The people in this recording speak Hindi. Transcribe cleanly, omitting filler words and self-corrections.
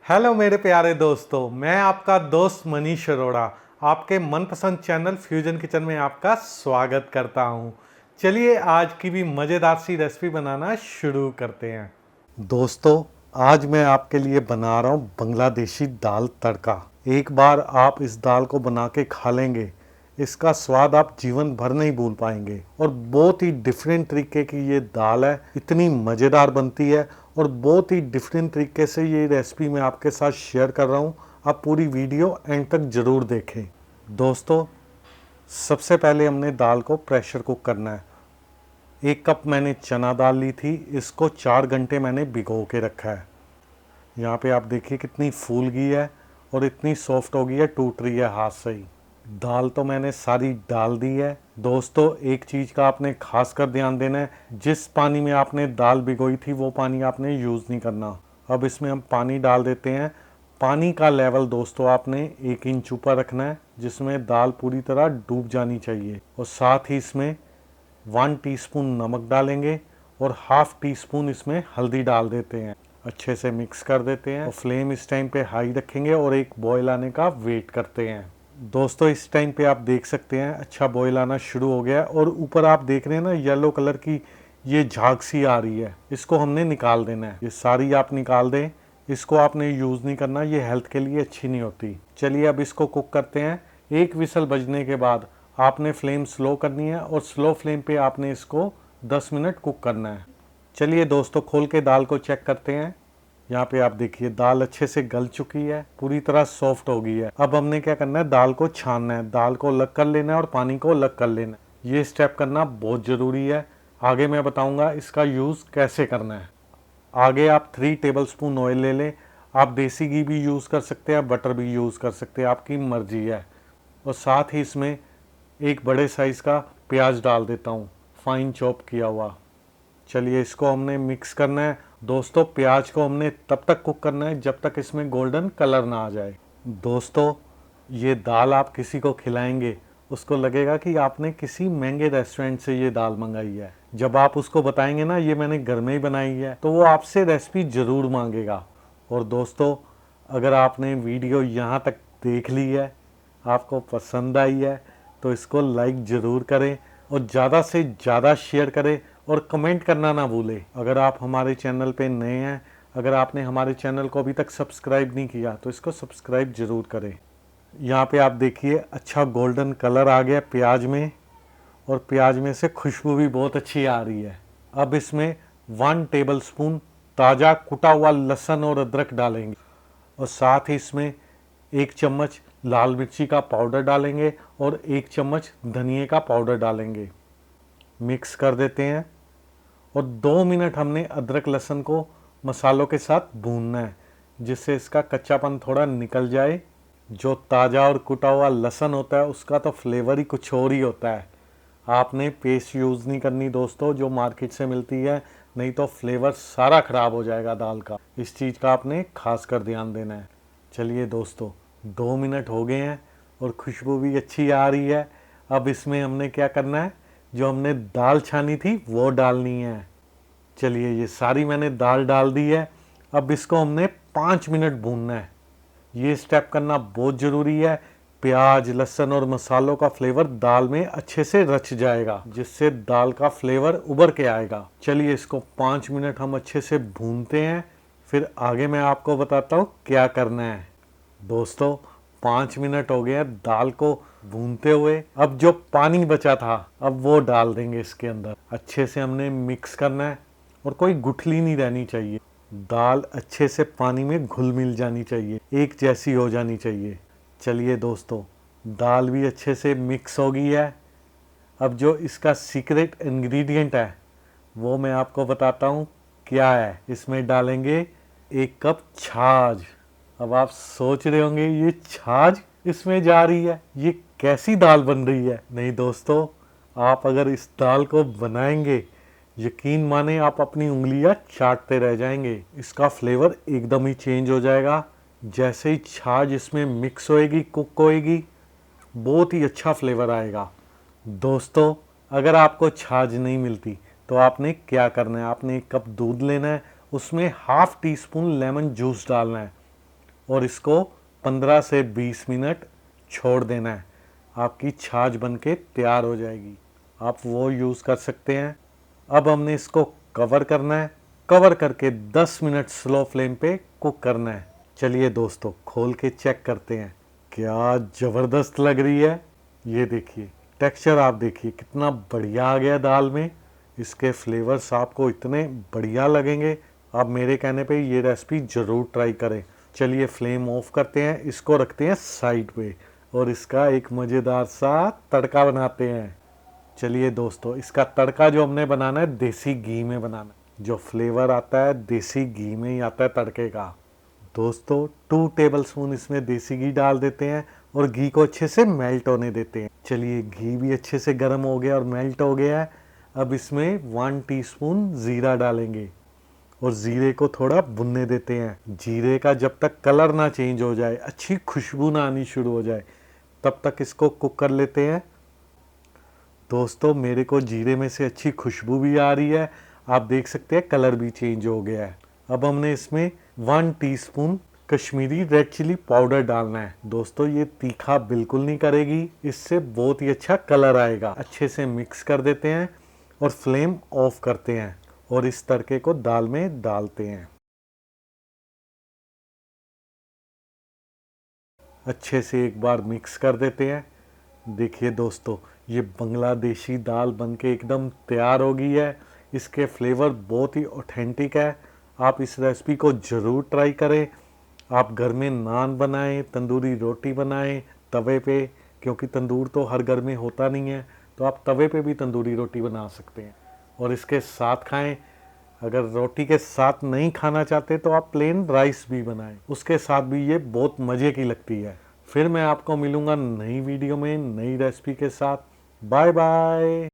हेलो मेरे प्यारे दोस्तों, मैं आपका दोस्त मनीष अरोड़ा आपके मनपसंद चैनल फ्यूजन किचन में आपका स्वागत करता हूं। चलिए आज की भी मज़ेदार सी रेसिपी बनाना शुरू करते हैं। दोस्तों, आज मैं आपके लिए बना रहा हूं बांग्लादेशी दाल तड़का। एक बार आप इस दाल को बना के खा लेंगे, इसका स्वाद आप जीवन भर नहीं भूल पाएंगे। और बहुत ही डिफरेंट तरीके की ये दाल है, इतनी मज़ेदार बनती है और बहुत ही डिफरेंट तरीके से ये रेसिपी मैं आपके साथ शेयर कर रहा हूँ। आप पूरी वीडियो एंड तक ज़रूर देखें। दोस्तों, सबसे पहले हमने दाल को प्रेशर कुक करना है। 1 कप मैंने चना दाल ली थी, इसको 4 घंटे मैंने भिगो के रखा है। यहाँ पे आप देखिए कितनी फूल गई है और इतनी सॉफ्ट हो गई है, टूट रही है हाथ से ही। दाल तो मैंने सारी डाल दी है। दोस्तों, एक चीज़ का आपने खास कर ध्यान देना है, जिस पानी में आपने दाल भिगोई थी वो पानी आपने यूज़ नहीं करना। अब इसमें हम पानी डाल देते हैं। पानी का लेवल दोस्तों आपने 1 इंच ऊपर रखना है, जिसमें दाल पूरी तरह डूब जानी चाहिए। और साथ ही इसमें 1 टीस्पून नमक डालेंगे और ½ टीस्पून इसमें हल्दी डाल देते हैं। अच्छे से मिक्स कर देते हैं और फ्लेम इस टाइम पे हाई रखेंगे और एक बॉयल आने का वेट करते हैं। दोस्तों, इस टाइम पे आप देख सकते हैं अच्छा बॉयल आना शुरू हो गया है और ऊपर आप देख रहे हैं ना येलो कलर की ये झाग सी आ रही है। इसको हमने निकाल देना है। ये सारी आप निकाल दें, इसको आपने यूज़ नहीं करना, ये हेल्थ के लिए अच्छी नहीं होती। चलिए अब इसको कुक करते हैं। 1 विसल बजने के बाद आपने फ्लेम स्लो करनी है और स्लो फ्लेम पे आपने इसको 10 मिनट कुक करना है। चलिए दोस्तों, खोल के दाल को चेक करते हैं। यहाँ पे आप देखिए दाल अच्छे से गल चुकी है, पूरी तरह सॉफ्ट हो गई है। अब हमने क्या करना है, दाल को छानना है। दाल को अलग कर लेना है और पानी को अलग कर लेना है। ये स्टेप करना बहुत ज़रूरी है। आगे मैं बताऊंगा इसका यूज़ कैसे करना है। आगे आप 3 टेबलस्पून ऑयल ले लें। आप देसी घी भी यूज़ कर सकते हैं, बटर भी यूज़ कर सकते हैं, आपकी मर्जी है। और साथ ही इसमें एक बड़े साइज़ का प्याज डाल देता हूँ, फाइन चॉप किया हुआ। चलिए इसको हमने मिक्स करना है। दोस्तों, प्याज को हमने तब तक कुक करना है जब तक इसमें गोल्डन कलर ना आ जाए। दोस्तों, ये दाल आप किसी को खिलाएंगे, उसको लगेगा कि आपने किसी महंगे रेस्टोरेंट से ये दाल मंगाई है। जब आप उसको बताएंगे ना ये मैंने घर में ही बनाई है, तो वो आपसे रेसिपी ज़रूर मांगेगा। और दोस्तों, अगर आपने वीडियो यहाँ तक देख ली है, आपको पसंद आई है, तो इसको लाइक ज़रूर करें और ज़्यादा से ज़्यादा शेयर करें और कमेंट करना ना भूलें। अगर आप हमारे चैनल पे नए हैं, अगर आपने हमारे चैनल को अभी तक सब्सक्राइब नहीं किया तो इसको सब्सक्राइब ज़रूर करें। यहाँ पे आप देखिए अच्छा गोल्डन कलर आ गया प्याज में और प्याज में से खुशबू भी बहुत अच्छी आ रही है। अब इसमें 1 टेबलस्पून ताज़ा कुटा हुआ लहसुन और अदरक डालेंगे और साथ ही इसमें 1 चम्मच लाल मिर्ची का पाउडर डालेंगे और 1 चम्मच धनिए का पाउडर डालेंगे। मिक्स कर देते हैं और 2 मिनट हमने अदरक लहसुन को मसालों के साथ भूनना है, जिससे इसका कच्चापन थोड़ा निकल जाए। जो ताज़ा और कुटा हुआ लहसुन होता है उसका तो फ्लेवर ही कुछ और ही होता है। आपने पेस्ट यूज़ नहीं करनी दोस्तों जो मार्केट से मिलती है, नहीं तो फ्लेवर सारा ख़राब हो जाएगा दाल का। इस चीज़ का आपने खास कर ध्यान देना है। चलिए दोस्तों, 2 मिनट हो गए हैं और खुशबू भी अच्छी आ रही है। अब इसमें हमने क्या करना है, जो हमने दाल छानी थी वो डालनी है। चलिए ये सारी मैंने दाल डाल दी है। अब इसको हमने 5 मिनट भूनना है। ये स्टेप करना बहुत ज़रूरी है। प्याज, लहसुन और मसालों का फ्लेवर दाल में अच्छे से रच जाएगा, जिससे दाल का फ्लेवर उभर के आएगा। चलिए इसको 5 मिनट हम अच्छे से भूनते हैं, फिर आगे मैं आपको बताता हूँ क्या करना है। दोस्तों, 5 मिनट हो गए हैं दाल को भूनते हुए। अब जो पानी बचा था अब वो डाल देंगे इसके अंदर। अच्छे से हमने मिक्स करना है और कोई गुठली नहीं रहनी चाहिए। दाल अच्छे से पानी में घुल मिल जानी चाहिए, एक जैसी हो जानी चाहिए। चलिए दोस्तों, दाल भी अच्छे से मिक्स हो गई है। अब जो इसका सीक्रेट इंग्रेडिएंट है वो मैं आपको बताता हूँ क्या है। इसमें डालेंगे 1 कप छाछ। अब आप सोच रहे होंगे ये छाछ इसमें जा रही है, ये कैसी दाल बन रही है। नहीं दोस्तों, आप अगर इस दाल को बनाएंगे, यकीन माने आप अपनी उंगलियां चाटते रह जाएंगे। इसका फ्लेवर एकदम ही चेंज हो जाएगा। जैसे ही छाछ इसमें मिक्स होएगी, कुक होएगी, बहुत ही अच्छा फ्लेवर आएगा। दोस्तों, अगर आपको छाछ नहीं मिलती तो आपने क्या करना है, आपने 1 कप दूध लेना है, उसमें ½ टीस्पून लेमन जूस डालना है और इसको 15 से 20 मिनट छोड़ देना है। आपकी छाछ बनके तैयार हो जाएगी, आप वो यूज़ कर सकते हैं। अब हमने इसको कवर करना है, कवर करके 10 मिनट स्लो फ्लेम पे कुक करना है। चलिए दोस्तों खोल के चेक करते हैं। क्या ज़बरदस्त लग रही है, ये देखिए टेक्सचर आप देखिए कितना बढ़िया आ गया दाल में। इसके फ्लेवर्स आपको इतने बढ़िया लगेंगे, आप मेरे कहने पे ये रेसिपी ज़रूर ट्राई करें। चलिए फ्लेम ऑफ करते हैं, इसको रखते हैं साइड पे और इसका एक मज़ेदार सा तड़का बनाते हैं। चलिए दोस्तों इसका तड़का जो हमने बनाना है देसी घी में बनाना है। जो फ्लेवर आता है देसी घी में ही आता है तड़के का। दोस्तों 2 टेबलस्पून इसमें देसी घी डाल देते हैं और घी को अच्छे से मेल्ट होने देते हैं। चलिए घी भी अच्छे से गर्म हो गया और मेल्ट हो गया है। अब इसमें 1 टीस्पून ज़ीरा डालेंगे और ज़ीरे को थोड़ा भुनने देते हैं। जीरे का जब तक कलर ना चेंज हो जाए, अच्छी खुशबू ना आनी शुरू हो जाए, तब तक इसको कुक कर लेते हैं। दोस्तों मेरे को जीरे में से अच्छी खुशबू भी आ रही है, आप देख सकते हैं कलर भी चेंज हो गया है। अब हमने इसमें 1 teaspoon Kashmiri red chilli powder डालना है। दोस्तों ये तीखा बिल्कुल नहीं करेगी, इससे बहुत ही अच्छा कलर आएगा। अच्छे से मिक्स कर देते हैं और फ्लेम ऑफ करते हैं और इस तड़के को दाल में डालते हैं। अच्छे से एक बार मिक्स कर देते हैं। देखिए दोस्तों ये बांग्लादेशी दाल बनके एकदम तैयार हो गई है। इसके फ्लेवर बहुत ही ऑथेंटिक है, आप इस रेसिपी को ज़रूर ट्राई करें। आप घर में नान बनाएं, तंदूरी रोटी बनाएं तवे पे, क्योंकि तंदूर तो हर घर में होता नहीं है, तो आप तवे पे भी तंदूरी रोटी बना सकते हैं और इसके साथ खाएं। अगर रोटी के साथ नहीं खाना चाहते तो आप प्लेन राइस भी बनाएं, उसके साथ भी ये बहुत मज़े की लगती है। फिर मैं आपको मिलूँगा नई वीडियो में नई रेसिपी के साथ। Bye bye.